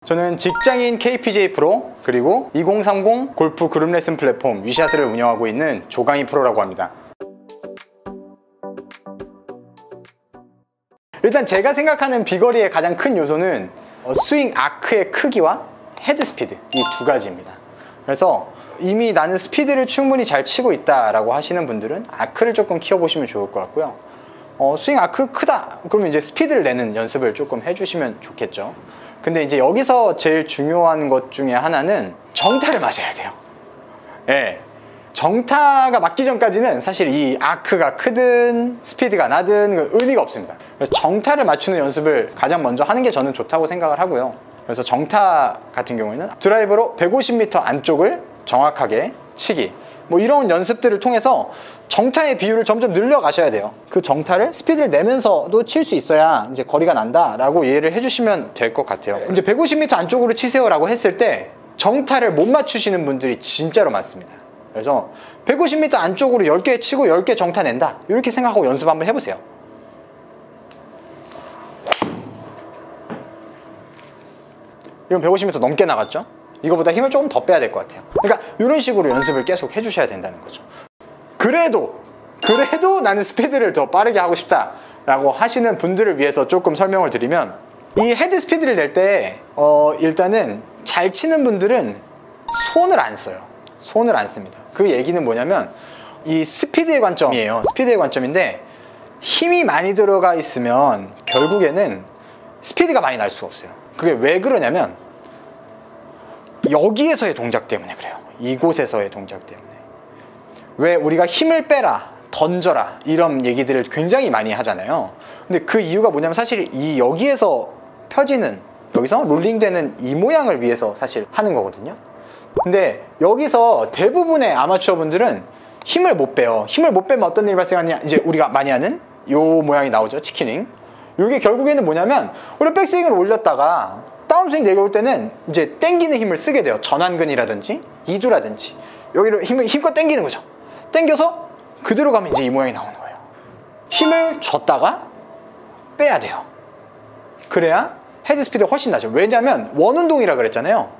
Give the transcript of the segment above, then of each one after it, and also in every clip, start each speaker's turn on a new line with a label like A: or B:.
A: 저는 직장인 KPJ 프로 그리고 2030 골프 그룹 레슨 플랫폼 위샷을 운영하고 있는 조강희 프로라고 합니다. 일단 제가 생각하는 비거리의 가장 큰 요소는 스윙 아크의 크기와 헤드 스피드, 이 두 가지입니다. 그래서 이미 나는 스피드를 충분히 잘 치고 있다 라고 하시는 분들은 아크를 조금 키워보시면 좋을 것 같고요. 스윙 아크 크다 그러면 이제 스피드를 내는 연습을 조금 해주시면 좋겠죠. 근데 이제 여기서 제일 중요한 것 중에 하나는 정타를 맞아야 돼요. 예. 정타가 맞기 전까지는 사실 이 아크가 크든 스피드가 나든 의미가 없습니다. 그래서 정타를 맞추는 연습을 가장 먼저 하는 게 저는 좋다고 생각을 하고요. 그래서 정타 같은 경우에는 드라이버로 150m 안쪽을 정확하게 치기, 뭐 이런 연습들을 통해서 정타의 비율을 점점 늘려가셔야 돼요. 그 정타를 스피드를 내면서도 칠 수 있어야 이제 거리가 난다 라고 이해를 해주시면 될 것 같아요. 이제 150m 안쪽으로 치세요 라고 했을 때 정타를 못 맞추시는 분들이 진짜로 많습니다. 그래서 150m 안쪽으로 10개 치고 10개 정타 낸다 이렇게 생각하고 연습 한번 해보세요. 이건 150m 넘게 나갔죠? 이거보다 힘을 조금 더 빼야 될 것 같아요. 그러니까 이런 식으로 연습을 계속 해주셔야 된다는 거죠. 그래도 나는 스피드를 더 빠르게 하고 싶다 라고 하시는 분들을 위해서 조금 설명을 드리면, 이 헤드 스피드를 낼 때 일단은 잘 치는 분들은 손을 안 써요. 손을 안 씁니다. 그 얘기는 뭐냐면 이 스피드의 관점이에요. 스피드의 관점인데, 힘이 많이 들어가 있으면 결국에는 스피드가 많이 날 수가 없어요. 그게 왜 그러냐면 여기에서의 동작 때문에 그래요. 이곳에서의 동작 때문에. 왜 우리가 힘을 빼라, 던져라 이런 얘기들을 굉장히 많이 하잖아요. 근데 그 이유가 뭐냐면 사실 이 여기에서 펴지는, 여기서 롤링되는 이 모양을 위해서 사실 하는 거거든요. 근데 여기서 대부분의 아마추어 분들은 힘을 못 빼요. 힘을 못 빼면 어떤 일이 발생하냐, 이제 우리가 많이 하는 요 모양이 나오죠. 치킨윙. 이게 결국에는 뭐냐면 우리 백스윙을 올렸다가 다운스윙 내려올 때는 이제 당기는 힘을 쓰게 돼요. 전완근이라든지 이두라든지 여기를 힘껏 당기는 거죠. 당겨서 그대로 가면 이제 이 모양이 나오는 거예요. 힘을 줬다가 빼야 돼요. 그래야 헤드 스피드가 훨씬 나죠. 왜냐면 원운동이라 그랬잖아요.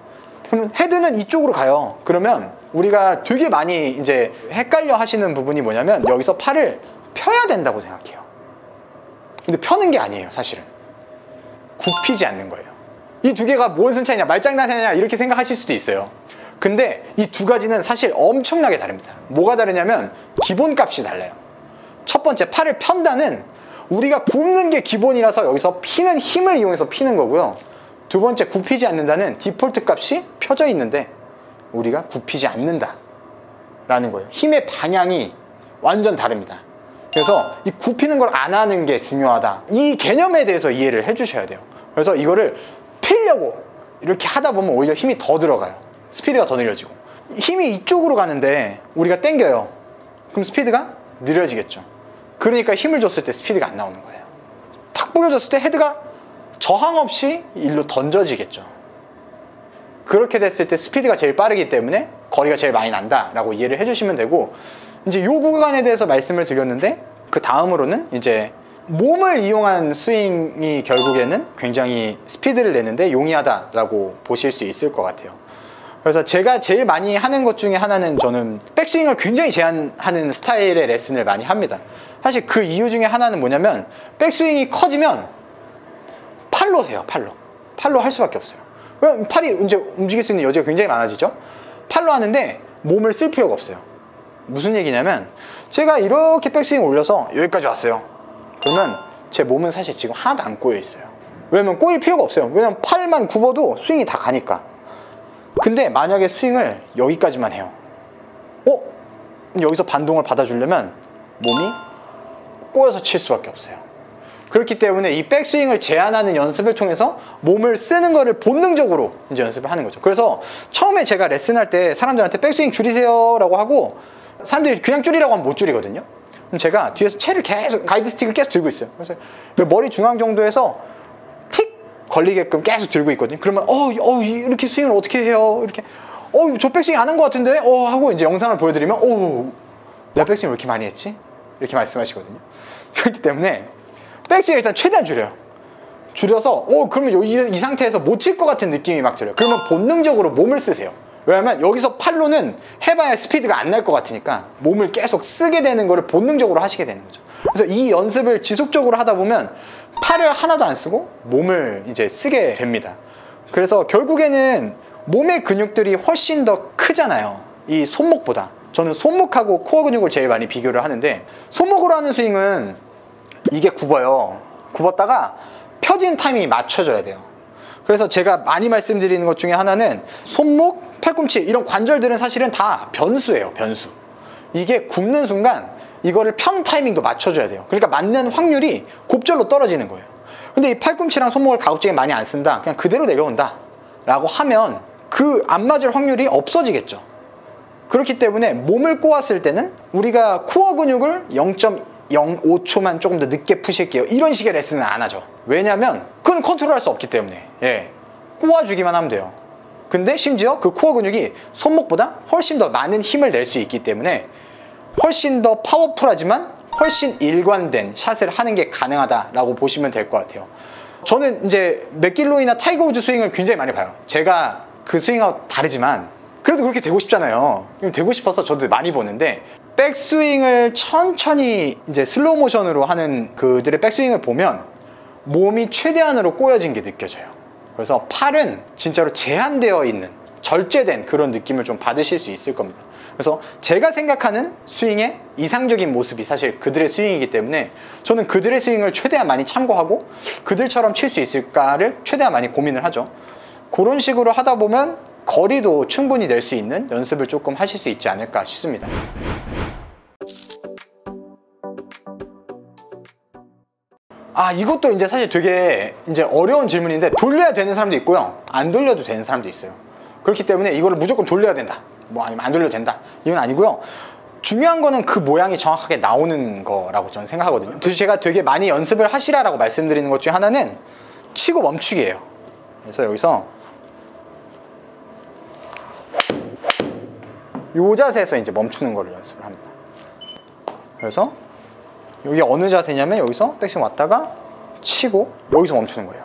A: 그러면 헤드는 이쪽으로 가요. 그러면 우리가 되게 많이 이제 헷갈려 하시는 부분이 뭐냐면 여기서 팔을 펴야 된다고 생각해요. 근데 펴는 게 아니에요. 사실은 굽히지 않는 거예요. 이 두 개가 무슨 차이냐, 말장난하냐 이렇게 생각하실 수도 있어요. 근데 이 두 가지는 사실 엄청나게 다릅니다. 뭐가 다르냐면 기본값이 달라요. 첫 번째, 팔을 편다는 우리가 굽는 게 기본이라서 여기서 피는 힘을 이용해서 피는 거고요. 두 번째, 굽히지 않는다는 디폴트 값이 펴져 있는데 우리가 굽히지 않는다 라는 거예요. 힘의 방향이 완전 다릅니다. 그래서 이 굽히는 걸 안 하는 게 중요하다, 이 개념에 대해서 이해를 해 주셔야 돼요. 그래서 이거를 피려고 이렇게 하다 보면 오히려 힘이 더 들어가요. 스피드가 더 느려지고. 힘이 이쪽으로 가는데 우리가 당겨요. 그럼 스피드가 느려지겠죠. 그러니까 힘을 줬을 때 스피드가 안 나오는 거예요. 팍 뿌려줬을 때 헤드가 저항 없이 일로 던져지겠죠. 그렇게 됐을 때 스피드가 제일 빠르기 때문에 거리가 제일 많이 난다 라고 이해를 해주시면 되고, 이제 요 구간에 대해서 말씀을 드렸는데, 그 다음으로는 이제 몸을 이용한 스윙이 결국에는 굉장히 스피드를 내는데 용이하다 라고 보실 수 있을 것 같아요. 그래서 제가 제일 많이 하는 것 중에 하나는, 저는 백스윙을 굉장히 제한하는 스타일의 레슨을 많이 합니다. 사실 그 이유 중에 하나는 뭐냐면, 백스윙이 커지면 팔로 해요. 팔로 할 수밖에 없어요. 왜냐면 팔이 이제 움직일 수 있는 여지가 굉장히 많아지죠. 팔로 하는데 몸을 쓸 필요가 없어요. 무슨 얘기냐면, 제가 이렇게 백스윙 올려서 여기까지 왔어요. 그러면 제 몸은 사실 지금 하나도 안 꼬여 있어요. 왜냐면 꼬일 필요가 없어요. 왜냐면 팔만 굽어도 스윙이 다 가니까. 근데 만약에 스윙을 여기까지만 해요. 여기서 반동을 받아주려면 몸이 꼬여서 칠 수밖에 없어요. 그렇기 때문에 이 백스윙을 제한하는 연습을 통해서 몸을 쓰는 거를 본능적으로 이제 연습을 하는 거죠. 그래서 처음에 제가 레슨할 때 사람들한테 백스윙 줄이세요 라고 하고, 사람들이 그냥 줄이라고 하면 못 줄이거든요. 그럼 제가 뒤에서 채를 계속, 가이드 스틱을 계속 들고 있어요. 그래서 머리 중앙 정도에서 틱 걸리게끔 계속 들고 있거든요. 그러면 이렇게 스윙을 어떻게 해요? 이렇게 저 백스윙 안 한 것 같은데 하고 이제 영상을 보여드리면 내가 백스윙 왜 이렇게 많이 했지? 이렇게 말씀하시거든요. 그렇기 때문에 백스윙 일단 최대한 줄여요. 줄여서 그러면 이 상태에서 못 칠 것 같은 느낌이 막 들어요. 그러면 본능적으로 몸을 쓰세요. 왜냐면 여기서 팔로는 해봐야 스피드가 안 날 것 같으니까 몸을 계속 쓰게 되는 거를 본능적으로 하시게 되는 거죠. 그래서 이 연습을 지속적으로 하다 보면 팔을 하나도 안 쓰고 몸을 이제 쓰게 됩니다. 그래서 결국에는 몸의 근육들이 훨씬 더 크잖아요, 이 손목보다. 저는 손목하고 코어 근육을 제일 많이 비교를 하는데, 손목으로 하는 스윙은 이게 굽어요. 굽었다가 펴진 타이밍이 맞춰져야 돼요. 그래서 제가 많이 말씀드리는 것 중에 하나는 손목, 팔꿈치 이런 관절들은 사실은 다 변수예요. 변수. 이게 굽는 순간 이거를 편 타이밍도 맞춰줘야 돼요. 그러니까 맞는 확률이 곱절로 떨어지는 거예요. 근데 이 팔꿈치랑 손목을 가급적이 많이 안 쓴다, 그냥 그대로 내려온다 라고 하면 그 안 맞을 확률이 없어지겠죠. 그렇기 때문에 몸을 꼬았을 때는 우리가 코어 근육을 0.05초만 조금 더 늦게 푸실게요, 이런 식의 레슨은 안 하죠. 왜냐면 그건 컨트롤할 수 없기 때문에. 꼬아주기만 하면 돼요. 근데 심지어 그 코어 근육이 손목보다 훨씬 더 많은 힘을 낼 수 있기 때문에 훨씬 더 파워풀하지만 훨씬 일관된 샷을 하는 게 가능하다라고 보시면 될 것 같아요. 저는 이제 맥길로이나 타이거 우즈 스윙을 굉장히 많이 봐요. 제가 그 스윙하고 다르지만 그래도 그렇게 되고 싶잖아요. 되고 싶어서 저도 많이 보는데, 백스윙을 천천히 이제 슬로우 모션으로 하는 그들의 백스윙을 보면 몸이 최대한으로 꼬여진 게 느껴져요. 그래서 팔은 진짜로 제한되어 있는, 절제된 그런 느낌을 좀 받으실 수 있을 겁니다. 그래서 제가 생각하는 스윙의 이상적인 모습이 사실 그들의 스윙이기 때문에 저는 그들의 스윙을 최대한 많이 참고하고 그들처럼 칠 수 있을까를 최대한 많이 고민을 하죠. 그런 식으로 하다 보면 거리도 충분히 낼 수 있는 연습을 조금 하실 수 있지 않을까 싶습니다. 이것도 이제 사실 되게 이제 어려운 질문인데, 돌려야 되는 사람도 있고요, 안 돌려도 되는 사람도 있어요. 그렇기 때문에 이거를 무조건 돌려야 된다, 뭐 아니면 안 돌려도 된다, 이건 아니고요. 중요한 거는 그 모양이 정확하게 나오는 거라고 저는 생각하거든요. 그래서 제가 되게 많이 연습을 하시라라고 말씀드리는 것 중에 하나는 치고 멈추기예요. 그래서 여기서 이 자세에서 이제 멈추는 거를 연습을 합니다. 그래서 여기 어느 자세냐면 여기서 백스윙 왔다가 치고 여기서 멈추는 거예요.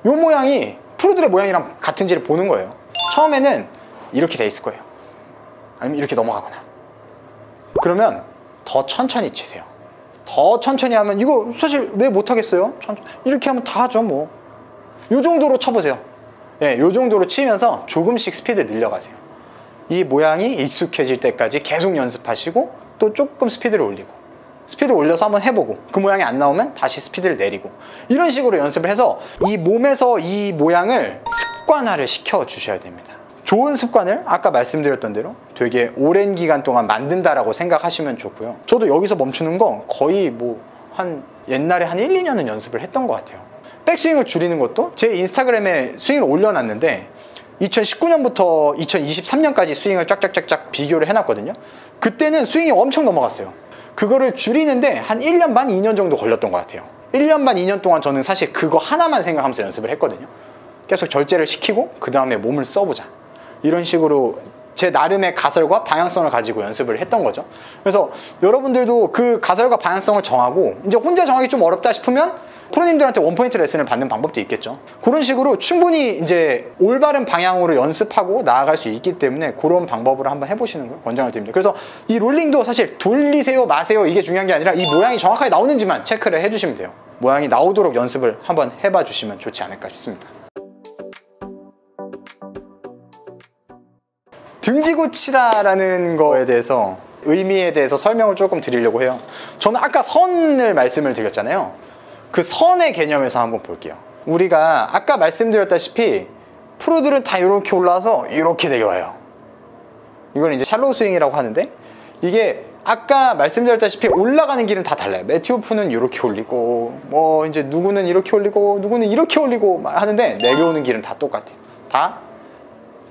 A: 이 모양이 프로들의 모양이랑 같은지를 보는 거예요. 처음에는 이렇게 돼 있을 거예요. 아니면 이렇게 넘어가거나. 그러면 더 천천히 치세요. 더 천천히 하면, 이거 사실 왜 못하겠어요? 이렇게 하면 다 하죠 뭐. 이 정도로 쳐보세요. 이 정도로 치면서 조금씩 스피드 늘려가세요. 이 모양이 익숙해질 때까지 계속 연습하시고 또 조금 스피드를 올리고, 스피드를 올려서 한번 해보고, 그 모양이 안 나오면 다시 스피드를 내리고, 이런 식으로 연습을 해서 이 몸에서 이 모양을 습관화를 시켜 주셔야 됩니다. 좋은 습관을 아까 말씀드렸던 대로 되게 오랜 기간 동안 만든다라고 생각하시면 좋고요. 저도 여기서 멈추는 거 거의 뭐 옛날에 한 1, 2년은 연습을 했던 것 같아요. 백스윙을 줄이는 것도 제 인스타그램에 스윙을 올려놨는데 2019년부터 2023년까지 스윙을 쫙쫙쫙쫙 비교를 해놨거든요. 그때는 스윙이 엄청 넘어갔어요. 그거를 줄이는데 한 1년 반, 2년 정도 걸렸던 것 같아요. 1년 반, 2년 동안 저는 사실 그거 하나만 생각하면서 연습을 했거든요. 계속 절제를 시키고 그 다음에 몸을 써보자, 이런 식으로 제 나름의 가설과 방향성을 가지고 연습을 했던 거죠. 그래서 여러분들도 그 가설과 방향성을 정하고, 이제 혼자 정하기 좀 어렵다 싶으면 프로님들한테 원포인트 레슨을 받는 방법도 있겠죠. 그런 식으로 충분히 이제 올바른 방향으로 연습하고 나아갈 수 있기 때문에 그런 방법으로 한번 해보시는 걸 권장을 드립니다. 그래서 이 롤링도 사실 돌리세요 마세요 이게 중요한 게 아니라 이 모양이 정확하게 나오는지만 체크를 해주시면 돼요. 모양이 나오도록 연습을 한번 해봐 주시면 좋지 않을까 싶습니다. 등지고 치라라는 거에 대해서, 의미에 대해서 설명을 조금 드리려고 해요. 저는 아까 선을 말씀을 드렸잖아요. 그 선의 개념에서 한번 볼게요. 우리가 아까 말씀드렸다시피 프로들은 다 이렇게 올라와서 이렇게 내려와요. 이걸 이제 샬로우 스윙이라고 하는데, 이게 아까 말씀드렸다시피 올라가는 길은 다 달라요. 매튜 오프는 이렇게 올리고, 뭐 이제 누구는 이렇게 올리고 누구는 이렇게 올리고 하는데 내려오는 길은 다 똑같아요. 다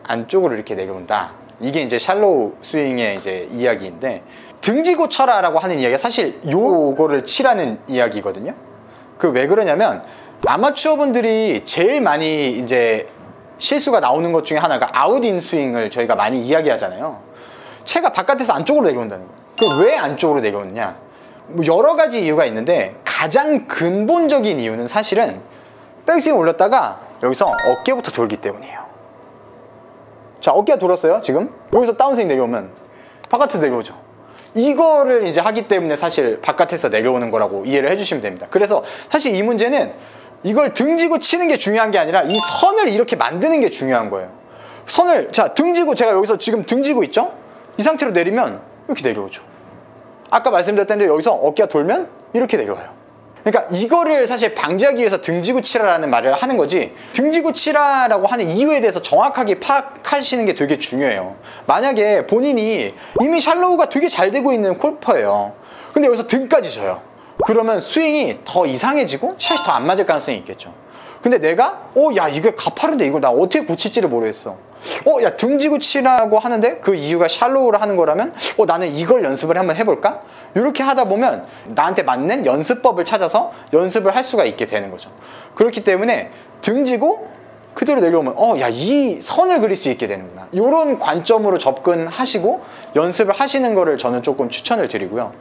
A: 안쪽으로 이렇게 내려온다. 이게 이제 샬로우 스윙의 이제 이야기인데, 등지고 쳐라라고 하는 이야기가 사실 요거를 치라는 이야기거든요. 그 왜 그러냐면, 아마추어 분들이 제일 많이 이제 실수가 나오는 것 중에 하나가 아웃인 스윙을 저희가 많이 이야기하잖아요. 채가 바깥에서 안쪽으로 내려온다는 거예요. 그 왜 안쪽으로 내려오느냐, 뭐 여러 가지 이유가 있는데 가장 근본적인 이유는 사실은 백스윙 올렸다가 여기서 어깨부터 돌기 때문이에요. 자, 어깨가 돌았어요. 지금 여기서 다운스윙 내려오면 바깥에서 내려오죠. 이거를 이제 하기 때문에 사실 바깥에서 내려오는 거라고 이해를 해주시면 됩니다. 그래서 사실 이 문제는 이걸 등지고 치는 게 중요한 게 아니라 이 선을 이렇게 만드는 게 중요한 거예요. 선을, 자, 등지고, 제가 여기서 지금 등지고 있죠? 이 상태로 내리면 이렇게 내려오죠. 아까 말씀드렸던데 여기서 어깨가 돌면 이렇게 내려와요. 그러니까 이거를 사실 방지하기 위해서 등지고 치라라는 말을 하는 거지, 등지고 치라라고 하는 이유에 대해서 정확하게 파악하시는 게 되게 중요해요. 만약에 본인이 이미 샬로우가 되게 잘 되고 있는 골퍼예요. 근데 여기서 등까지 져요. 그러면 스윙이 더 이상해지고 샷이 더 안 맞을 가능성이 있겠죠. 근데 내가 야, 이게 가파른데 이걸 나 어떻게 고칠지를 모르겠어. 야, 등지고 치라고 하는데 그 이유가 샬로우를 하는 거라면 나는 이걸 연습을 한번 해볼까? 이렇게 하다 보면 나한테 맞는 연습법을 찾아서 연습을 할 수가 있게 되는 거죠. 그렇기 때문에 등지고 그대로 내려오면 야, 이 선을 그릴 수 있게 되는구나, 이런 관점으로 접근하시고 연습을 하시는 거를 저는 조금 추천을 드리고요.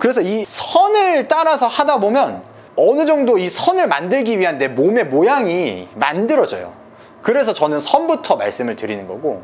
A: 그래서 이 선을 따라서 하다 보면 어느 정도 이 선을 만들기 위한 내 몸의 모양이 만들어져요. 그래서 저는 선부터 말씀을 드리는 거고,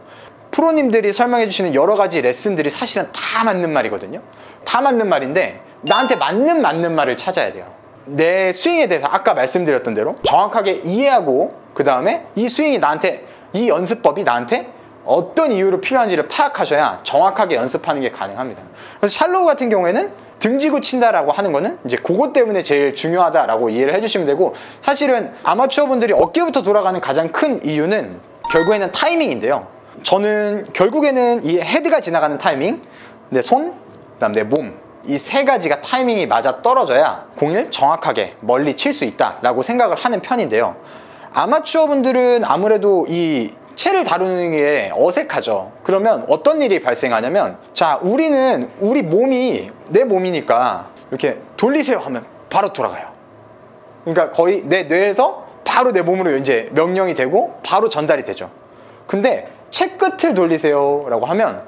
A: 프로님들이 설명해 주시는 여러 가지 레슨들이 사실은 다 맞는 말이거든요. 다 맞는 말인데 나한테 맞는 말을 찾아야 돼요. 내 스윙에 대해서 아까 말씀드렸던 대로 정확하게 이해하고, 그 다음에 이 스윙이 나한테, 이 연습법이 나한테 어떤 이유로 필요한지를 파악하셔야 정확하게 연습하는 게 가능합니다. 그래서 샬로우 같은 경우에는 등지고 친다라고 하는 거는 이제 그것 때문에 제일 중요하다라고 이해를 해주시면 되고, 사실은 아마추어 분들이 어깨부터 돌아가는 가장 큰 이유는 결국에는 타이밍인데요. 저는 결국에는 이 헤드가 지나가는 타이밍, 내 손, 그다음 내 몸, 이 세 가지가 타이밍이 맞아 떨어져야 공을 정확하게 멀리 칠 수 있다라고 생각을 하는 편인데요. 아마추어 분들은 아무래도 이 채를 다루는 게 어색하죠. 그러면 어떤 일이 발생하냐면, 자, 우리는 우리 몸이 내 몸이니까 이렇게 돌리세요 하면 바로 돌아가요. 그러니까 거의 내 뇌에서 바로 내 몸으로 이제 명령이 되고 바로 전달이 되죠. 근데 채 끝을 돌리세요 라고 하면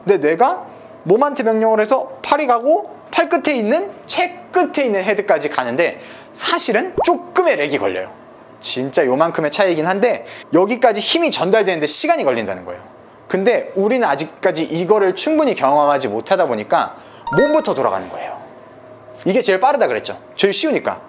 A: 내 뇌가 몸한테 명령을 해서 팔이 가고 팔 끝에 있는 채 끝에 있는 헤드까지 가는데 사실은 조금의 렉이 걸려요. 진짜 요만큼의 차이긴 한데 여기까지 힘이 전달되는데 시간이 걸린다는 거예요. 근데 우리는 아직까지 이거를 충분히 경험하지 못하다 보니까 몸부터 돌아가는 거예요. 이게 제일 빠르다 그랬죠. 제일 쉬우니까.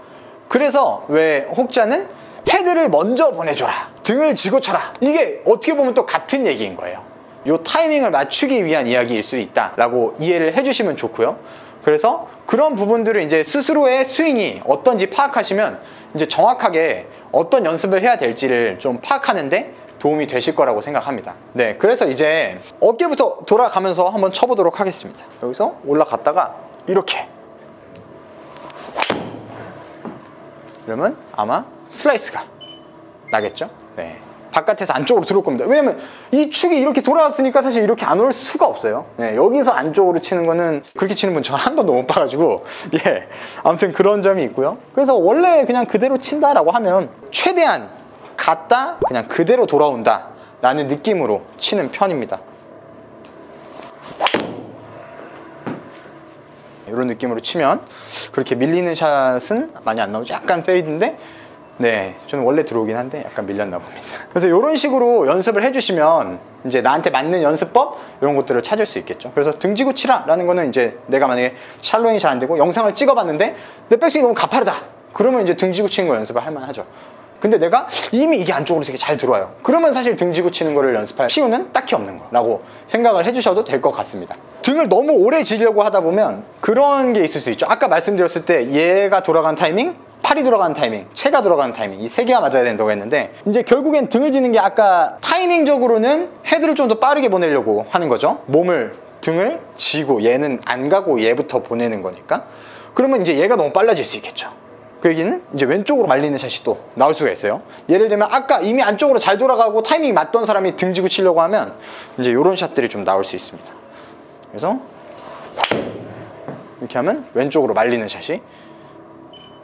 A: 그래서 왜 혹자는 헤드를 먼저 보내줘라, 등을 쥐고 쳐라, 이게 어떻게 보면 또 같은 얘기인 거예요. 요 타이밍을 맞추기 위한 이야기일 수 있다라고 이해를 해주시면 좋고요. 그래서 그런 부분들을 이제 스스로의 스윙이 어떤지 파악하시면 이제 정확하게 어떤 연습을 해야 될지를 좀 파악하는데 도움이 되실 거라고 생각합니다. 네, 그래서 이제 어깨부터 돌아가면서 한번 쳐보도록 하겠습니다. 여기서 올라갔다가 이렇게, 그러면 아마 슬라이스가 나겠죠? 네, 바깥에서 안쪽으로 들어올 겁니다. 왜냐면 이 축이 이렇게 돌아왔으니까 사실 이렇게 안 올 수가 없어요. 네, 여기서 안쪽으로 치는 거는 그렇게 치는 분 저는 한 번도 못 봐가지고, 예, 아무튼 그런 점이 있고요. 그래서 원래 그냥 그대로 친다라고 하면 최대한 갔다 그냥 그대로 돌아온다 라는 느낌으로 치는 편입니다. 이런 느낌으로 치면 그렇게 밀리는 샷은 많이 안 나오죠. 약간 페이드인데, 네, 저는 원래 들어오긴 한데 약간 밀렸나 봅니다. 그래서 이런 식으로 연습을 해주시면 이제 나한테 맞는 연습법 이런 것들을 찾을 수 있겠죠. 그래서 등지고 치라 라는 거는 이제 내가 만약에 샬로잉이 잘 안 되고 영상을 찍어봤는데 내 백스윙이 너무 가파르다, 그러면 이제 등지고 치는 거 연습을 할 만하죠. 근데 내가 이미 이게 안쪽으로 되게 잘 들어와요, 그러면 사실 등지고 치는 거를 연습할 필요는 딱히 없는 거라고 생각을 해주셔도 될 것 같습니다. 등을 너무 오래 지려고 하다 보면 그런 게 있을 수 있죠. 아까 말씀드렸을 때 얘가 돌아간 타이밍, 팔이 돌아가는 타이밍, 채가 돌아가는 타이밍, 이 세 개가 맞아야 된다고 했는데 이제 결국엔 등을 지는 게 아까 타이밍적으로는 헤드를 좀 더 빠르게 보내려고 하는 거죠. 등을 지고 얘는 안 가고 얘부터 보내는 거니까. 그러면 이제 얘가 너무 빨라질 수 있겠죠. 그 얘기는 이제 왼쪽으로 말리는 샷이 또 나올 수가 있어요. 예를 들면 아까 이미 안쪽으로 잘 돌아가고 타이밍이 맞던 사람이 등지고 치려고 하면 이제 이런 샷들이 좀 나올 수 있습니다. 그래서 이렇게 하면 왼쪽으로 말리는 샷이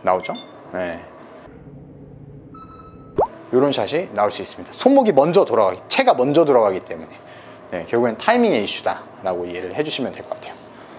A: 나오죠. 네, 이런 샷이 나올 수 있습니다. 손목이 먼저 돌아가기, 채가 먼저 돌아가기 때문에. 네, 결국엔 타이밍의 이슈다 라고 이해를 해주시면 될 것 같아요.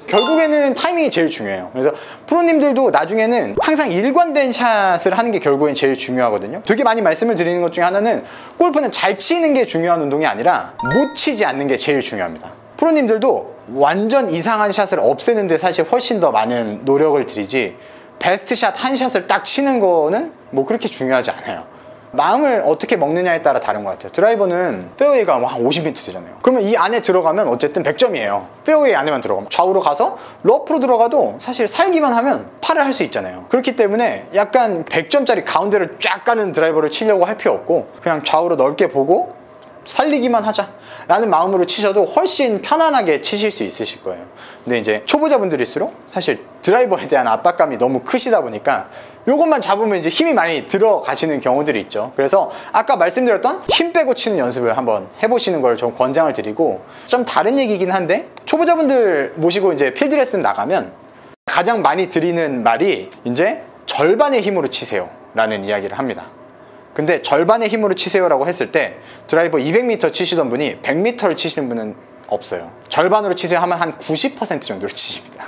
A: 결국에는 타이밍이 제일 중요해요. 그래서 프로님들도 나중에는 항상 일관된 샷을 하는 게 결국엔 제일 중요하거든요. 되게 많이 말씀을 드리는 것 중에 하나는 골프는 잘 치는 게 중요한 운동이 아니라 못 치지 않는 게 제일 중요합니다. 프로님들도 완전 이상한 샷을 없애는 데 사실 훨씬 더 많은 노력을 들이지 베스트 샷 한 샷을 딱 치는 거는 뭐 그렇게 중요하지 않아요. 마음을 어떻게 먹느냐에 따라 다른 것 같아요. 드라이버는 페어웨이가 한 50m 되잖아요. 그러면 이 안에 들어가면 어쨌든 100점이에요. 페어웨이 안에만 들어가면. 좌우로 가서 러프로 들어가도 사실 살기만 하면 팔을 할 수 있잖아요. 그렇기 때문에 약간 100점짜리 가운데를 쫙 가는 드라이버를 치려고 할 필요 없고 그냥 좌우로 넓게 보고 살리기만 하자 라는 마음으로 치셔도 훨씬 편안하게 치실 수 있으실 거예요. 근데 이제 초보자분들일수록 사실 드라이버에 대한 압박감이 너무 크시다 보니까 요것만 잡으면 이제 힘이 많이 들어가시는 경우들이 있죠. 그래서 아까 말씀드렸던 힘 빼고 치는 연습을 한번 해보시는 걸 좀 권장을 드리고, 좀 다른 얘기긴 한데 초보자분들 모시고 이제 필드 레슨 나가면 가장 많이 드리는 말이 이제 절반의 힘으로 치세요 라는 이야기를 합니다. 근데 절반의 힘으로 치세요 라고 했을 때 드라이버 200m 치시던 분이 100m를 치시는 분은 없어요. 절반으로 치세요 하면 한 90% 정도로 치십니다.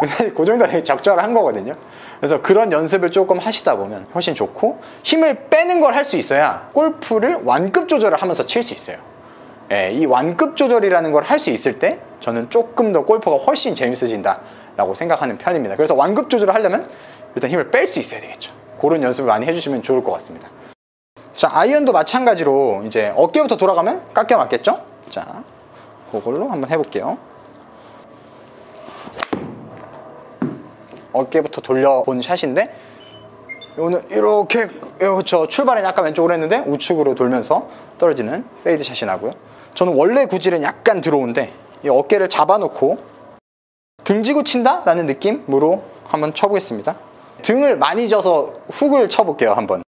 A: 사실 그 정도는 되게 적절한 거거든요. 그래서 그런 연습을 조금 하시다 보면 훨씬 좋고, 힘을 빼는 걸 할 수 있어야 골프를 완급 조절을 하면서 칠 수 있어요. 예, 이 완급 조절이라는 걸 할 수 있을 때 저는 조금 더 골프가 훨씬 재밌어진다 라고 생각하는 편입니다. 그래서 완급 조절을 하려면 일단 힘을 뺄 수 있어야 되겠죠. 그런 연습을 많이 해주시면 좋을 것 같습니다. 자, 아이언도 마찬가지로 이제 어깨부터 돌아가면 깎여 맞겠죠? 자, 그걸로 한번 해볼게요. 어깨부터 돌려본 샷인데, 오늘 이렇게, 그렇죠, 출발은 약간 왼쪽으로 했는데 우측으로 돌면서 떨어지는 페이드 샷이 나고요. 저는 원래 구질은 약간 들어온데 이 어깨를 잡아놓고 등지고 친다 라는 느낌으로 한번 쳐보겠습니다. 등을 많이 져서 훅을 쳐볼게요. 한번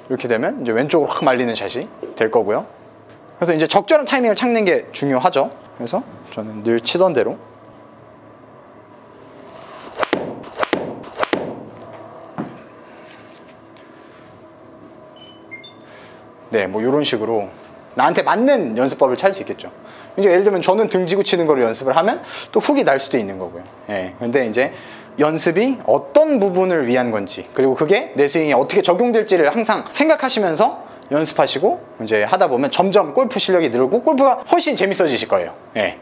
A: 이렇게 되면 이제 왼쪽으로 확 말리는 샷이 될 거고요. 그래서 이제 적절한 타이밍을 찾는 게 중요하죠. 그래서 저는 늘 치던 대로 네, 뭐 이런 식으로 나한테 맞는 연습법을 찾을 수 있겠죠. 이제 예를 들면 저는 등지고 치는 거를 연습을 하면 또 훅이 날 수도 있는 거고요. 예. 근데 이제 연습이 어떤 부분을 위한 건지, 그리고 그게 내 스윙에 어떻게 적용될지를 항상 생각하시면서 연습하시고 이제 하다 보면 점점 골프 실력이 늘고 골프가 훨씬 재밌어지실 거예요. 예.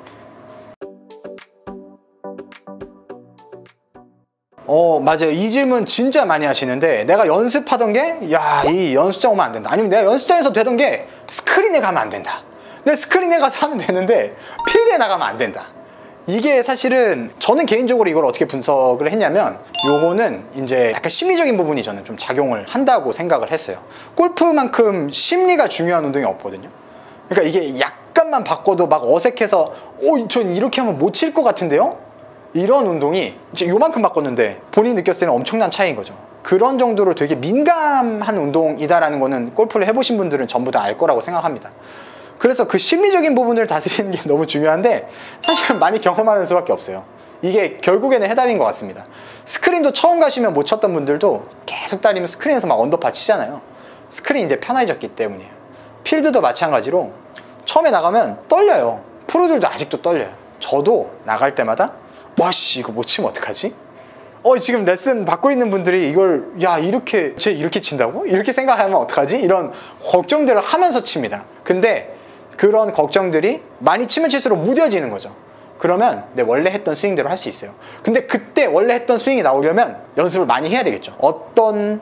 A: 맞아요. 이 질문 진짜 많이 하시는데, 내가 연습하던 게, 야, 이 연습장 오면 안 된다. 아니면 내가 연습장에서 되던 게 스크린에 가면 안 된다. 내 스크린에 가서 하면 되는데 필드에 나가면 안 된다. 이게 사실은 저는 개인적으로 이걸 어떻게 분석을 했냐면, 요거는 이제 약간 심리적인 부분이 저는 좀 작용을 한다고 생각을 했어요. 골프만큼 심리가 중요한 운동이 없거든요. 그러니까 이게 약간만 바꿔도 막 어색해서 전 이렇게 하면 못 칠 것 같은데요? 이런 운동이 이제 요만큼 바꿨는데 본인이 느꼈을 때는 엄청난 차이인 거죠. 그런 정도로 되게 민감한 운동이다라는 거는 골프를 해보신 분들은 전부 다 알 거라고 생각합니다. 그래서 그 심리적인 부분을 다스리는 게 너무 중요한데 사실은 많이 경험하는 수밖에 없어요. 이게 결국에는 해답인 것 같습니다. 스크린도 처음 가시면 못 쳤던 분들도 계속 다니면 스크린에서 막 언더파 치잖아요. 스크린이 이제 편해졌기 때문이에요. 필드도 마찬가지로 처음에 나가면 떨려요. 프로들도 아직도 떨려요. 저도 나갈 때마다 와씨 이거 못 치면 어떡하지? 지금 레슨 받고 있는 분들이 이걸 야 이렇게 쟤 이렇게 친다고? 이렇게 생각하면 어떡하지? 이런 걱정들을 하면서 칩니다. 근데 그런 걱정들이 많이 치면 칠수록 무뎌지는 거죠. 그러면 내 원래 했던 스윙대로 할 수 있어요. 근데 그때 원래 했던 스윙이 나오려면 연습을 많이 해야 되겠죠. 어떤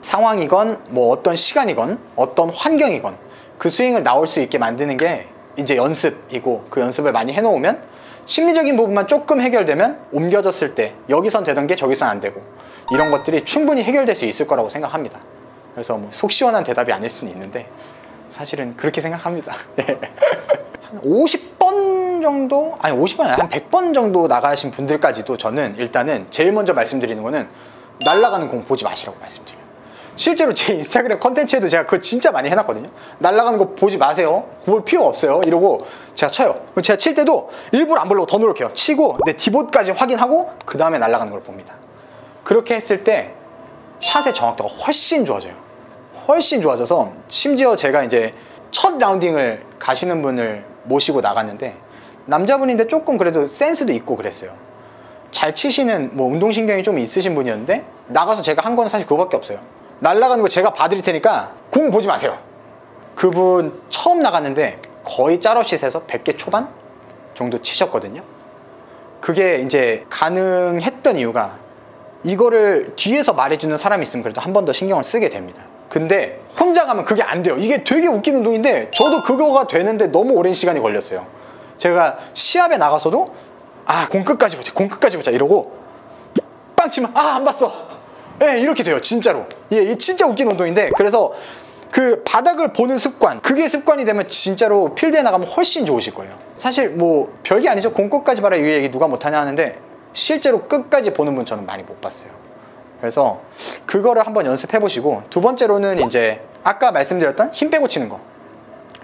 A: 상황이건 뭐 어떤 시간이건 어떤 환경이건 그 스윙을 나올 수 있게 만드는 게 이제 연습이고, 그 연습을 많이 해놓으면 심리적인 부분만 조금 해결되면 옮겨졌을 때 여기선 되던 게 저기선 안 되고, 이런 것들이 충분히 해결될 수 있을 거라고 생각합니다. 그래서 뭐 속 시원한 대답이 아닐 수는 있는데 사실은 그렇게 생각합니다. 한 50번 정도, 아니 50번 아니 한 100번 정도 나가신 분들까지도 저는 일단은 제일 먼저 말씀드리는 거는 날아가는 공 보지 마시라고 말씀드려요. 실제로 제 인스타그램 컨텐츠에도 제가 그걸 진짜 많이 해놨거든요. 날아가는 거 보지 마세요. 볼 필요 없어요. 이러고 제가 쳐요. 제가 칠 때도 일부러 안 보려고 더 노력해요. 치고 내 디봇까지 확인하고 그 다음에 날아가는 걸 봅니다. 그렇게 했을 때 샷의 정확도가 훨씬 좋아져요. 훨씬 좋아져서 심지어 제가 이제 첫 라운딩을 가시는 분을 모시고 나갔는데 남자분인데 조금 그래도 센스도 있고 그랬어요. 잘 치시는 뭐 운동신경이 좀 있으신 분이었는데 나가서 제가 한 건 사실 그거밖에 없어요. 날아가는 거 제가 봐드릴 테니까 공 보지 마세요. 그분 처음 나갔는데 거의 짤없이 세서 100개 초반 정도 치셨거든요. 그게 이제 가능했던 이유가 이거를 뒤에서 말해주는 사람이 있으면 그래도 한 번 더 신경을 쓰게 됩니다. 근데 혼자 가면 그게 안 돼요. 이게 되게 웃긴 운동인데 저도 그거가 되는데 너무 오랜 시간이 걸렸어요. 제가 시합에 나가서도 공 끝까지 보자, 공 끝까지 보자 이러고 빵 치면 안 봤어. 예, 이렇게 돼요. 진짜로. 이 진짜 웃긴 운동인데, 그래서 그 바닥을 보는 습관, 그게 습관이 되면 진짜로 필드에 나가면 훨씬 좋으실 거예요. 사실 뭐 별게 아니죠. 공 끝까지 봐라 이 얘기 누가 못하냐 하는데 실제로 끝까지 보는 분 저는 많이 못 봤어요. 그래서 그거를 한번 연습해 보시고, 두 번째로는 이제 아까 말씀드렸던 힘 빼고 치는 거.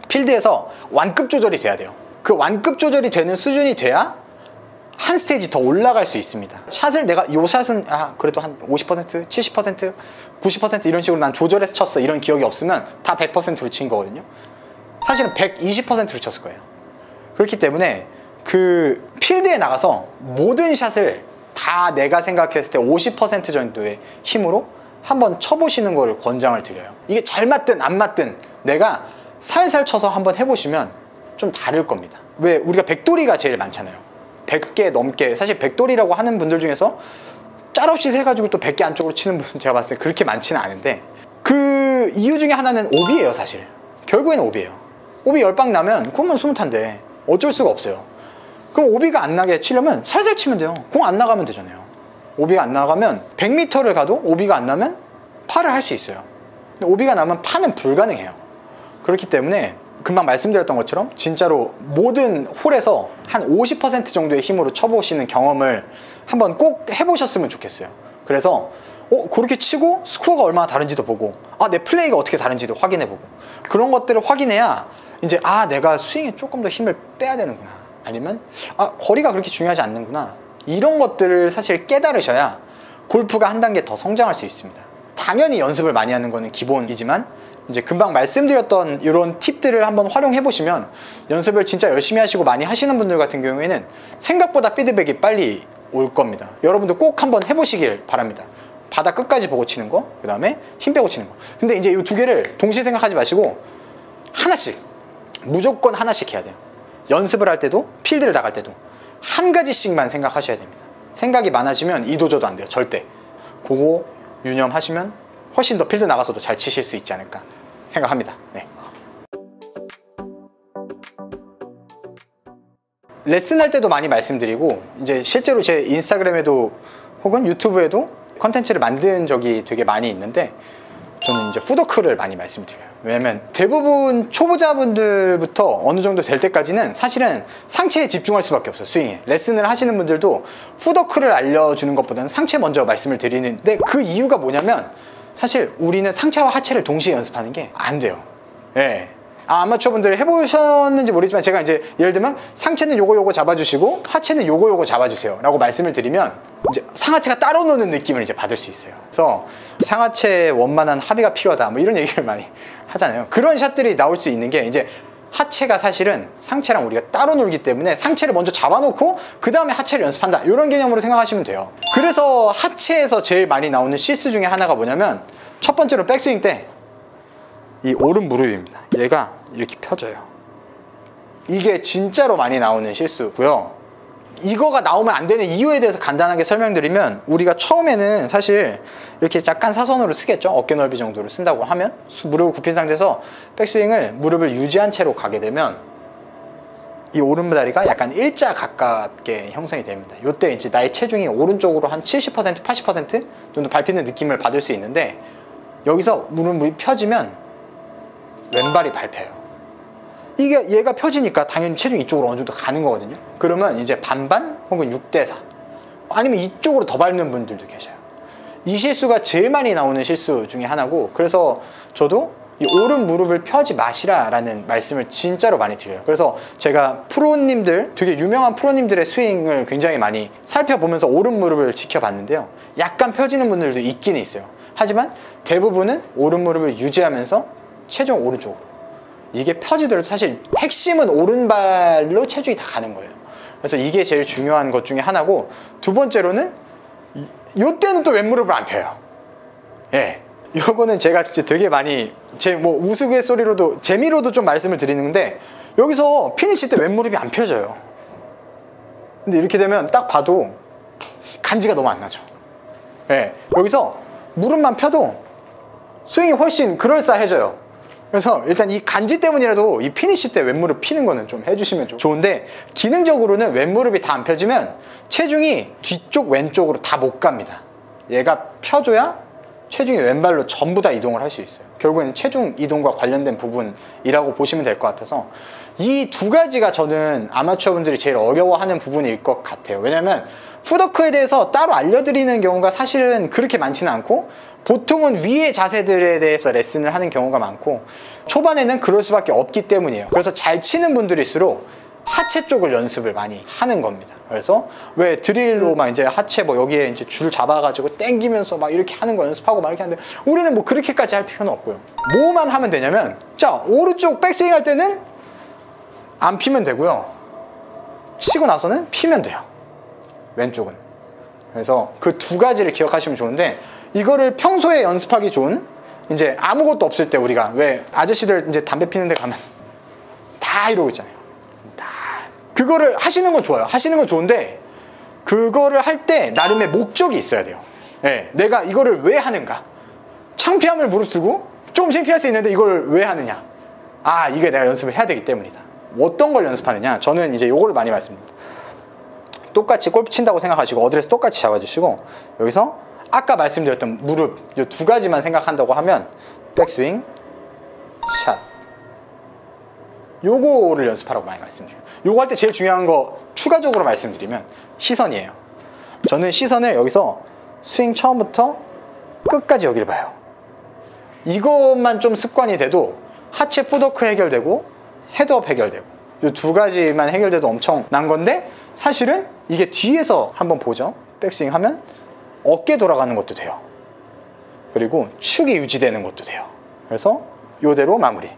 A: 필드에서 완급 조절이 돼야 돼요. 그 완급 조절이 되는 수준이 돼야 한 스테이지 더 올라갈 수 있습니다. 샷을 내가 이 샷은 그래도 한 50%, 70%, 90% 이런 식으로 난 조절해서 쳤어 이런 기억이 없으면 다 100%로 친 거거든요. 사실은 120%로 쳤을 거예요. 그렇기 때문에 그 필드에 나가서 모든 샷을 다 내가 생각했을 때 50% 정도의 힘으로 한번 쳐보시는 거를 권장을 드려요. 이게 잘 맞든 안 맞든 내가 살살 쳐서 한번 해보시면 좀 다를 겁니다. 왜 우리가 백돌이가 제일 많잖아요. 100개 넘게, 사실 백돌이라고 하는 분들 중에서 짤없이 세가지고 또 100개 안쪽으로 치는 분 제가 봤을 때 그렇게 많지는 않은데, 그 이유 중에 하나는 오비예요. 사실 결국에는 오비예요. 오비 10방 나면 굿만 20탄데 어쩔 수가 없어요. 그럼 오비가 안 나게 치려면 살살 치면 돼요. 공 안 나가면 되잖아요. 오비가 안 나가면 100m를 가도 오비가 안 나면 파를 할 수 있어요. 근데 오비가 나면 파는 불가능해요. 그렇기 때문에 금방 말씀드렸던 것처럼 진짜로 모든 홀에서 한 50% 정도의 힘으로 쳐보시는 경험을 한번 꼭 해보셨으면 좋겠어요. 그래서 그렇게 치고 스코어가 얼마나 다른지도 보고 내 플레이가 어떻게 다른지도 확인해보고, 그런 것들을 확인해야 이제 내가 스윙에 조금 더 힘을 빼야 되는구나, 아니면 거리가 그렇게 중요하지 않는구나, 이런 것들을 사실 깨달으셔야 골프가 한 단계 더 성장할 수 있습니다. 당연히 연습을 많이 하는 거는 기본이지만 이제 금방 말씀드렸던 이런 팁들을 한번 활용해 보시면 연습을 진짜 열심히 하시고 많이 하시는 분들 같은 경우에는 생각보다 피드백이 빨리 올 겁니다. 여러분들 꼭 한번 해보시길 바랍니다. 바닥 끝까지 보고 치는 거, 그 다음에 힘 빼고 치는 거. 근데 이제 이 두 개를 동시에 생각하지 마시고 하나씩, 무조건 하나씩 해야 돼요. 연습을 할 때도 필드를 나갈 때도 한 가지씩만 생각하셔야 됩니다. 생각이 많아지면 이도저도 안 돼요. 절대. 그거 유념하시면 훨씬 더 필드 나가서도 잘 치실 수 있지 않을까 생각합니다. 네. 레슨할 때도 많이 말씀드리고, 이제 실제로 제 인스타그램에도 혹은 유튜브에도 컨텐츠를 만든 적이 되게 많이 있는데, 저는 이제 푸더크를 많이 말씀드려요. 왜냐면 대부분 초보자분들부터 어느 정도 될 때까지는 사실은 상체에 집중할 수밖에 없어요. 스윙에. 레슨을 하시는 분들도 푸더크를 알려주는 것보다는 상체 먼저 말씀을 드리는데, 그 이유가 뭐냐면 사실 우리는 상체와 하체를 동시에 연습하는 게 안 돼요. 예. 아마추어분들 해보셨는지 모르겠지만 제가 이제 예를 들면 상체는 요거 잡아주시고 하체는 요거 잡아주세요 라고 말씀을 드리면 이제 상하체가 따로 노는 느낌을 이제 받을 수 있어요. 그래서 상하체 원만한 합의가 필요하다 뭐 이런 얘기를 많이 하잖아요. 그런 샷들이 나올 수 있는 게 이제 하체가 사실은 상체랑 우리가 따로 놀기 때문에 상체를 먼저 잡아놓고 그 다음에 하체를 연습한다, 이런 개념으로 생각하시면 돼요. 그래서 하체에서 제일 많이 나오는 실수 중에 하나가 뭐냐면, 첫 번째로 백스윙 때 이 오른 무릎입니다. 얘가 이렇게 펴져요. 이게 진짜로 많이 나오는 실수고요. 이거가 나오면 안 되는 이유에 대해서 간단하게 설명드리면, 우리가 처음에는 사실 이렇게 약간 사선으로 쓰겠죠. 어깨 넓이 정도로 쓴다고 하면 무릎을 굽힌 상태에서 백스윙을 무릎을 유지한 채로 가게 되면 이 오른다리가 약간 일자 가깝게 형성이 됩니다. 이때 이제 나의 체중이 오른쪽으로 한 70%, 80% 정도 밟히는 느낌을 받을 수 있는데, 여기서 무릎이 펴지면 왼발이 밟혀요. 이게 얘가 펴지니까 당연히 체중이 이쪽으로 어느 정도 가는 거거든요. 그러면 이제 반반 혹은 6대4 아니면 이쪽으로 더 밟는 분들도 계셔요. 이 실수가 제일 많이 나오는 실수 중에 하나고, 그래서 저도 이 오른 무릎을 펴지 마시라 라는 말씀을 진짜로 많이 드려요. 그래서 제가 프로님들, 되게 유명한 프로님들의 스윙을 굉장히 많이 살펴보면서 오른 무릎을 지켜봤는데요, 약간 펴지는 분들도 있기는 있어요. 하지만 대부분은 오른 무릎을 유지하면서 체중 오른쪽으로, 이게 펴지더라도 사실 핵심은 오른발로 체중이 다 가는 거예요. 그래서 이게 제일 중요한 것 중에 하나고, 두 번째로는 요때는 또 왼무릎을 안 펴요. 예, 요거는 제가 진짜 되게 많이 제 뭐 우스갯소리로도 재미로도 좀 말씀을 드리는데, 여기서 피니시 때 왼무릎이 안 펴져요. 근데 이렇게 되면 딱 봐도 간지가 너무 안 나죠. 예, 여기서 무릎만 펴도 스윙이 훨씬 그럴싸해져요. 그래서 일단 이 간지 때문이라도 이 피니시 때 왼무릎 피는 거는 좀 해주시면 좋은데, 기능적으로는 왼무릎이 다 안 펴지면 체중이 뒤쪽 왼쪽으로 다 못 갑니다. 얘가 펴줘야 체중이 왼발로 전부 다 이동을 할 수 있어요. 결국에는 체중 이동과 관련된 부분이라고 보시면 될 것 같아서, 이 두 가지가 저는 아마추어 분들이 제일 어려워하는 부분일 것 같아요. 왜냐면 풋워크에 대해서 따로 알려드리는 경우가 사실은 그렇게 많지는 않고, 보통은 위의 자세들에 대해서 레슨을 하는 경우가 많고, 초반에는 그럴 수밖에 없기 때문이에요. 그래서 잘 치는 분들일수록 하체 쪽을 연습을 많이 하는 겁니다. 그래서 왜 드릴로 막 이제 하체 뭐 여기에 이제 줄 잡아가지고 당기면서 막 이렇게 하는 거 연습하고 막 이렇게 하는데, 우리는 뭐 그렇게까지 할 필요는 없고요. 뭐만 하면 되냐면, 자, 오른쪽 백스윙 할 때는 안 피면 되고요, 치고 나서는 피면 돼요, 왼쪽은. 그래서 그 두 가지를 기억하시면 좋은데, 이거를 평소에 연습하기 좋은, 이제 아무것도 없을 때, 우리가 왜 아저씨들 이제 담배 피는 데 가면 다 이러고 있잖아요. 다 그거를 하시는 건 좋아요. 하시는 건 좋은데, 그거를 할 때 나름의 목적이 있어야 돼요. 네, 내가 이거를 왜 하는가. 창피함을 무릅쓰고 조금 창피할 수 있는데 이걸 왜 하느냐. 아, 이게 내가 연습을 해야 되기 때문이다. 어떤 걸 연습하느냐, 저는 이제 요거를 많이 말씀드립니다. 똑같이 골프 친다고 생각하시고 어드레스 똑같이 잡아주시고, 여기서 아까 말씀드렸던 무릎 이 두 가지만 생각한다고 하면, 백스윙, 샷, 요거를 연습하라고 많이 말씀드려요. 요거 할 때 제일 중요한 거 추가적으로 말씀드리면 시선이에요. 저는 시선을 여기서 스윙 처음부터 끝까지 여기를 봐요. 이것만 좀 습관이 돼도 하체 풋워크 해결되고 헤드업 해결되고, 이 두 가지만 해결돼도 엄청난 건데, 사실은 이게 뒤에서 한번 보죠. 백스윙 하면 어깨 돌아가는 것도 돼요. 그리고 축이 유지되는 것도 돼요. 그래서 요대로 마무리.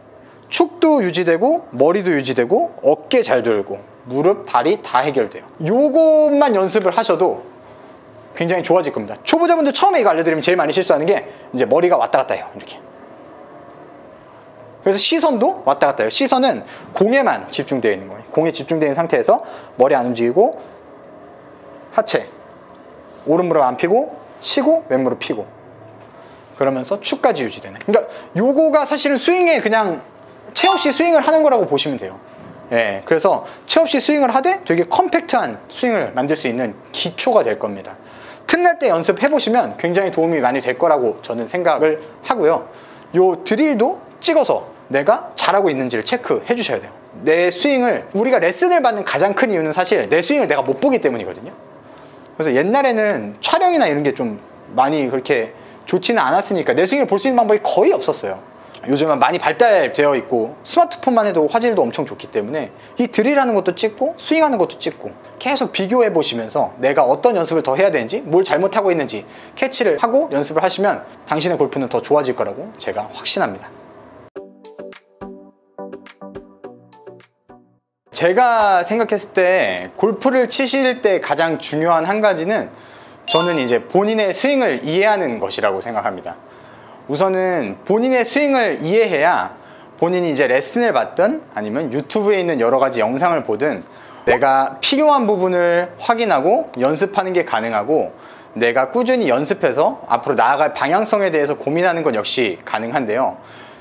A: 축도 유지되고 머리도 유지되고 어깨 잘 돌고 무릎, 다리 다 해결돼요. 요것만 연습을 하셔도 굉장히 좋아질 겁니다. 초보자분들 처음에 이거 알려드리면 제일 많이 실수하는 게, 이제 머리가 왔다 갔다 해요, 이렇게. 그래서 시선도 왔다 갔다 해요. 시선은 공에만 집중되어 있는 거예요. 공에 집중되어 있는 상태에서 머리 안 움직이고, 하체 오른무릎 안 피고, 치고 왼무릎 피고, 그러면서 축까지 유지되는. 그러니까 요거가 사실은 스윙에 그냥 채 없이 스윙을 하는 거라고 보시면 돼요. 예, 그래서 채 없이 스윙을 하되 되게 컴팩트한 스윙을 만들 수 있는 기초가 될 겁니다. 틈날 때 연습해 보시면 굉장히 도움이 많이 될 거라고 저는 생각을 하고요. 요 드릴도 찍어서 내가 잘하고 있는지를 체크해 주셔야 돼요. 내 스윙을, 우리가 레슨을 받는 가장 큰 이유는 사실 내 스윙을 내가 못 보기 때문이거든요. 그래서 옛날에는 촬영이나 이런 게 좀 많이 그렇게 좋지는 않았으니까 내 스윙을 볼 수 있는 방법이 거의 없었어요. 요즘은 많이 발달되어 있고 스마트폰만 해도 화질도 엄청 좋기 때문에 이 드릴하는 것도 찍고 스윙하는 것도 찍고 계속 비교해 보시면서 내가 어떤 연습을 더 해야 되는지, 뭘 잘못하고 있는지 캐치를 하고 연습을 하시면 당신의 골프는 더 좋아질 거라고 제가 확신합니다. 제가 생각했을 때 골프를 치실 때 가장 중요한 한 가지는, 저는 이제 본인의 스윙을 이해하는 것이라고 생각합니다. 우선은 본인의 스윙을 이해해야 본인이 이제 레슨을 받든 아니면 유튜브에 있는 여러 가지 영상을 보든 내가 필요한 부분을 확인하고 연습하는 게 가능하고, 내가 꾸준히 연습해서 앞으로 나아갈 방향성에 대해서 고민하는 건 역시 가능한데요.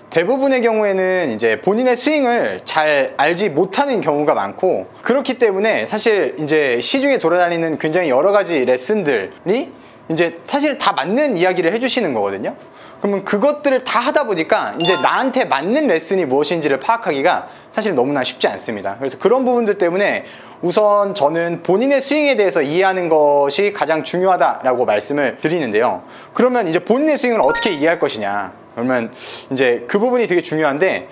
A: 대부분의 경우에는 이제 본인의 스윙을 잘 알지 못하는 경우가 많고, 그렇기 때문에 사실 이제 시중에 돌아다니는 굉장히 여러 가지 레슨들이 이제 사실 다 맞는 이야기를 해주시는 거거든요. 그러면 그것들을 다 하다 보니까 이제 나한테 맞는 레슨이 무엇인지를 파악하기가 사실 너무나 쉽지 않습니다. 그래서 그런 부분들 때문에 우선 저는 본인의 스윙에 대해서 이해하는 것이 가장 중요하다라고 말씀을 드리는데요. 그러면 이제 본인의 스윙을 어떻게 이해할 것이냐, 그러면 이제 그 부분이 되게 중요한데,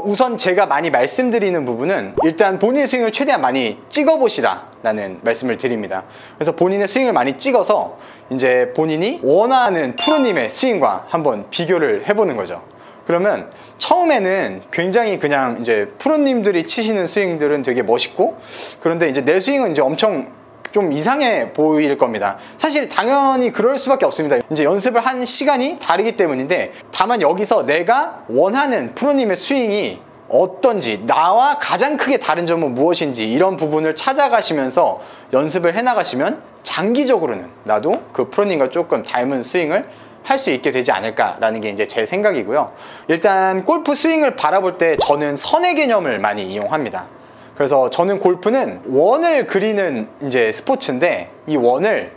A: 우선 제가 많이 말씀드리는 부분은 일단 본인의 스윙을 최대한 많이 찍어보시라 라는 말씀을 드립니다. 그래서 본인의 스윙을 많이 찍어서 이제 본인이 원하는 프로님의 스윙과 한번 비교를 해보는 거죠. 그러면 처음에는 굉장히 그냥 이제 프로님들이 치시는 스윙들은 되게 멋있고, 그런데 이제 내 스윙은 이제 엄청 좀 이상해 보일 겁니다. 사실 당연히 그럴 수밖에 없습니다. 이제 연습을 한 시간이 다르기 때문인데, 다만 여기서 내가 원하는 프로님의 스윙이 어떤지, 나와 가장 크게 다른 점은 무엇인지, 이런 부분을 찾아가시면서 연습을 해나가시면 장기적으로는 나도 그 프로님과 조금 닮은 스윙을 할 수 있게 되지 않을까라는 게 이제 제 생각이고요. 일단 골프 스윙을 바라볼 때 저는 선의 개념을 많이 이용합니다. 그래서 저는 골프는 원을 그리는 이제 스포츠인데, 이 원을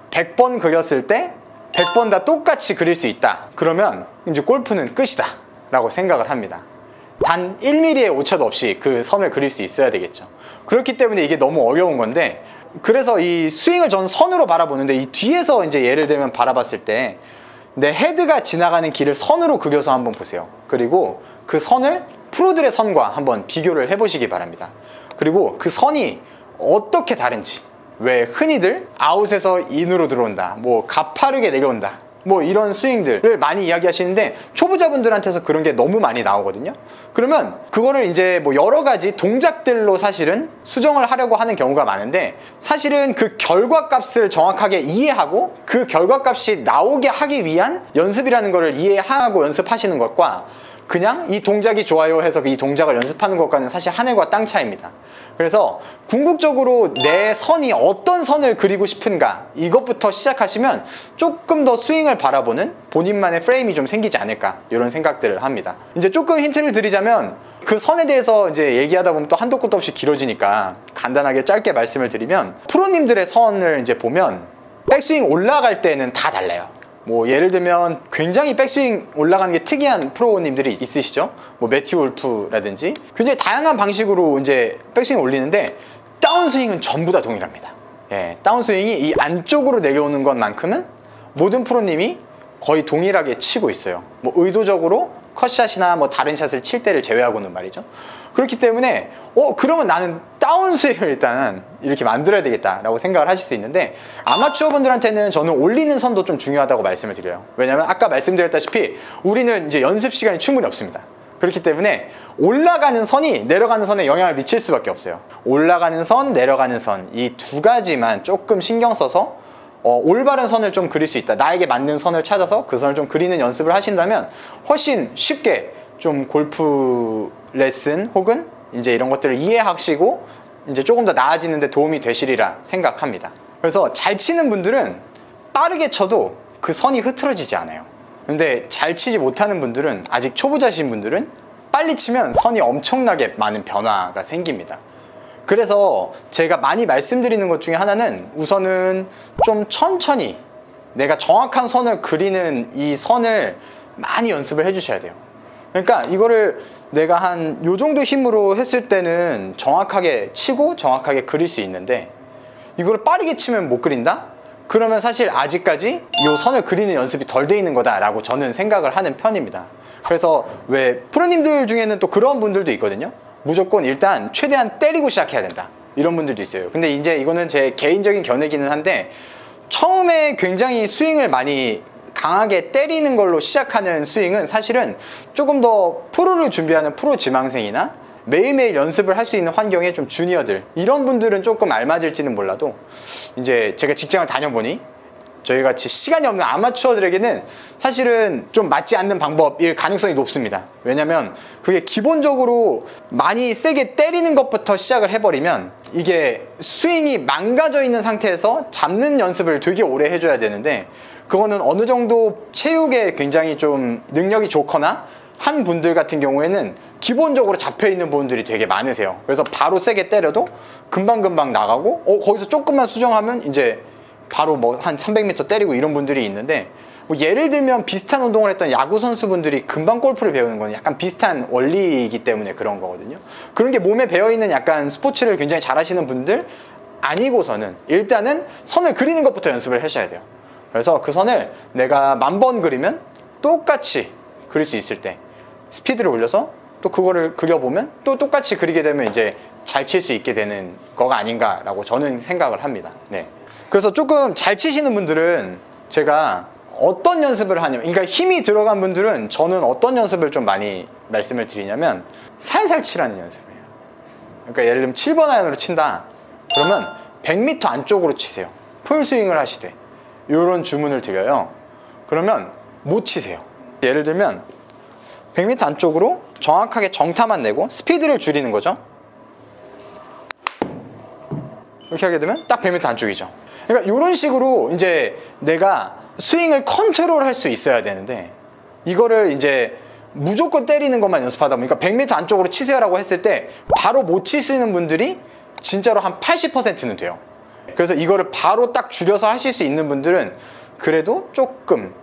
A: 100번 그렸을 때 100번 다 똑같이 그릴 수 있다. 그러면 이제 골프는 끝이다 라고 생각을 합니다. 단 1mm의 오차도 없이 그 선을 그릴 수 있어야 되겠죠. 그렇기 때문에 이게 너무 어려운 건데, 그래서 이 스윙을 저는 선으로 바라보는데, 이 뒤에서 이제 예를 들면 바라봤을 때 내 헤드가 지나가는 길을 선으로 그려서 한번 보세요. 그리고 그 선을 프로들의 선과 한번 비교를 해보시기 바랍니다. 그리고 그 선이 어떻게 다른지, 왜 흔히들 아웃에서 인으로 들어온다, 뭐 가파르게 내려온다, 뭐 이런 스윙들을 많이 이야기하시는데, 초보자분들한테서 그런 게 너무 많이 나오거든요. 그러면 그거를 이제 뭐 여러 가지 동작들로 사실은 수정을 하려고 하는 경우가 많은데, 사실은 그 결과값을 정확하게 이해하고 그 결과값이 나오게 하기 위한 연습이라는 거를 이해하고 연습하시는 것과, 그냥 이 동작이 좋아요 해서 이 동작을 연습하는 것과는 사실 하늘과 땅 차이입니다. 그래서 궁극적으로 내 선이 어떤 선을 그리고 싶은가, 이것부터 시작하시면 조금 더 스윙을 바라보는 본인만의 프레임이 좀 생기지 않을까, 이런 생각들을 합니다. 이제 조금 힌트를 드리자면, 그 선에 대해서 이제 얘기하다 보면 또 한도 끝도 없이 길어지니까 간단하게 짧게 말씀을 드리면, 프로님들의 선을 이제 보면 백스윙 올라갈 때는 다 달라요. 뭐 예를 들면 굉장히 백스윙 올라가는 게 특이한 프로님들이 있으시죠. 뭐 매튜 울프라든지 굉장히 다양한 방식으로 이제 백스윙 올리는데, 다운스윙은 전부 다 동일합니다. 예, 다운스윙이 이 안쪽으로 내려오는 것만큼은 모든 프로님이 거의 동일하게 치고 있어요. 뭐 의도적으로 컷샷이나 뭐 다른 샷을 칠 때를 제외하고는 말이죠. 그렇기 때문에 그러면 나는 다운스윙을 일단은 이렇게 만들어야 되겠다라고 생각을 하실 수 있는데, 아마추어 분들한테는 저는 올리는 선도 좀 중요하다고 말씀을 드려요. 왜냐면 아까 말씀드렸다시피 우리는 이제 연습 시간이 충분히 없습니다. 그렇기 때문에 올라가는 선이 내려가는 선에 영향을 미칠 수밖에 없어요. 올라가는 선, 내려가는 선, 이 두 가지만 조금 신경 써서 올바른 선을 좀 그릴 수 있다, 나에게 맞는 선을 찾아서 그 선을 좀 그리는 연습을 하신다면 훨씬 쉽게 좀 골프 레슨 혹은 이제 이런 것들을 이해하시고 이제 조금 더 나아지는 데 도움이 되시리라 생각합니다. 그래서 잘 치는 분들은 빠르게 쳐도 그 선이 흐트러지지 않아요. 근데 잘 치지 못하는 분들은, 아직 초보자신 분들은 빨리 치면 선이 엄청나게 많은 변화가 생깁니다. 그래서 제가 많이 말씀드리는 것 중에 하나는, 우선은 좀 천천히 내가 정확한 선을 그리는 이 선을 많이 연습을 해 주셔야 돼요. 그러니까 이거를 내가 한 요 정도 힘으로 했을 때는 정확하게 치고 정확하게 그릴 수 있는데, 이걸 빠르게 치면 못 그린다? 그러면 사실 아직까지 요 선을 그리는 연습이 덜 돼 있는 거다라고 저는 생각을 하는 편입니다. 그래서 왜 프로님들 중에는 또 그런 분들도 있거든요. 무조건 일단 최대한 때리고 시작해야 된다, 이런 분들도 있어요. 근데 이제 이거는 제 개인적인 견해기는 한데, 처음에 굉장히 스윙을 많이 강하게 때리는 걸로 시작하는 스윙은 사실은 조금 더 프로를 준비하는 프로 지망생이나 매일매일 연습을 할 수 있는 환경의 좀 주니어들, 이런 분들은 조금 알맞을지는 몰라도, 이제 제가 직장을 다녀보니 저희같이 시간이 없는 아마추어들에게는 사실은 좀 맞지 않는 방법일 가능성이 높습니다. 왜냐면 그게 기본적으로 많이 세게 때리는 것부터 시작을 해버리면 이게 스윙이 망가져 있는 상태에서 잡는 연습을 되게 오래 해줘야 되는데, 그거는 어느 정도 체육에 굉장히 좀 능력이 좋거나 한 분들 같은 경우에는 기본적으로 잡혀있는 분들이 되게 많으세요. 그래서 바로 세게 때려도 금방금방 나가고, 거기서 조금만 수정하면 이제 바로 뭐 한 300m 때리고, 이런 분들이 있는데, 뭐 예를 들면 비슷한 운동을 했던 야구 선수분들이 금방 골프를 배우는 건 약간 비슷한 원리이기 때문에 그런 거거든요. 그런 게 몸에 배어있는 약간 스포츠를 굉장히 잘하시는 분들 아니고서는 일단은 선을 그리는 것부터 연습을 하셔야 돼요. 그래서 그 선을 내가 1000번 그리면 똑같이 그릴 수 있을 때 스피드를 올려서 또 그거를 그려보면 또 똑같이 그리게 되면 이제 잘 칠 수 있게 되는 거가 아닌가라고 저는 생각을 합니다. 네. 그래서 조금 잘 치시는 분들은 제가 어떤 연습을 하냐면, 그러니까 힘이 들어간 분들은 저는 어떤 연습을 좀 많이 말씀을 드리냐면 살살 치라는 연습이에요. 그러니까 예를 들면 7번 아이언으로 친다 그러면 100m 안쪽으로 치세요. 풀스윙을 하시되 이런 주문을 드려요. 그러면 못 치세요. 예를 들면 100m 안쪽으로 정확하게 정타만 내고 스피드를 줄이는 거죠. 이렇게 하게 되면 딱 100m 안쪽이죠. 그러니까 이런 식으로 이제 내가 스윙을 컨트롤 할 수 있어야 되는데, 이거를 이제 무조건 때리는 것만 연습하다 보니까 100m 안쪽으로 치세요라고 했을 때 바로 못 치시는 분들이 진짜로 한 80%는 돼요. 그래서 이거를 바로 딱 줄여서 하실 수 있는 분들은 그래도 조금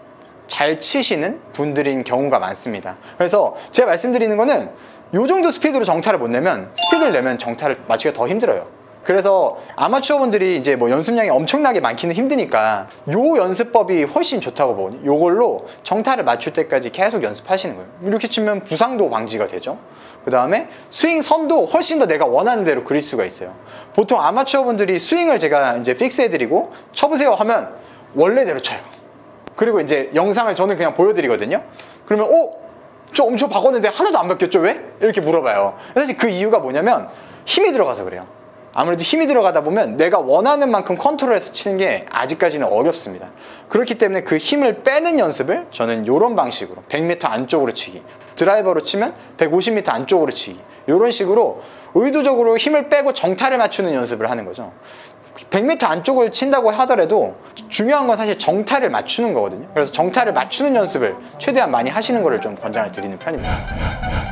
A: 잘 치시는 분들인 경우가 많습니다. 그래서 제가 말씀드리는 거는 이 정도 스피드로 정타를 못 내면, 스피드를 내면 정타를 맞추기가 더 힘들어요. 그래서 아마추어 분들이 이제 뭐 연습량이 엄청나게 많기는 힘드니까 요 연습법이 훨씬 좋다고 보거든요. 요걸로 정타를 맞출 때까지 계속 연습하시는 거예요. 이렇게 치면 부상도 방지가 되죠. 그 다음에 스윙 선도 훨씬 더 내가 원하는 대로 그릴 수가 있어요. 보통 아마추어 분들이 스윙을 제가 이제 픽스해드리고 쳐보세요 하면 원래대로 쳐요. 그리고 이제 영상을 저는 그냥 보여드리거든요. 그러면 저 엄청 바꿨는데 하나도 안 바뀌었죠? 왜? 이렇게 물어봐요. 사실 그 이유가 뭐냐면 힘이 들어가서 그래요. 아무래도 힘이 들어가다 보면 내가 원하는 만큼 컨트롤해서 치는 게 아직까지는 어렵습니다. 그렇기 때문에 그 힘을 빼는 연습을 저는 이런 방식으로 100m 안쪽으로 치기, 드라이버로 치면 150m 안쪽으로 치기, 이런 식으로 의도적으로 힘을 빼고 정타를 맞추는 연습을 하는 거죠. 100m 안쪽을 친다고 하더라도 중요한 건 사실 정타를 맞추는 거거든요. 그래서 정타를 맞추는 연습을 최대한 많이 하시는 거를 좀 권장을 드리는 편입니다.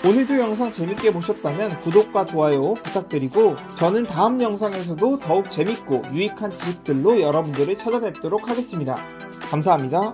B: 오늘도 영상 재밌게 보셨다면 구독과 좋아요 부탁드리고, 저는 다음 영상에서도 더욱 재밌고 유익한 지식들로 여러분들을 찾아뵙도록 하겠습니다. 감사합니다.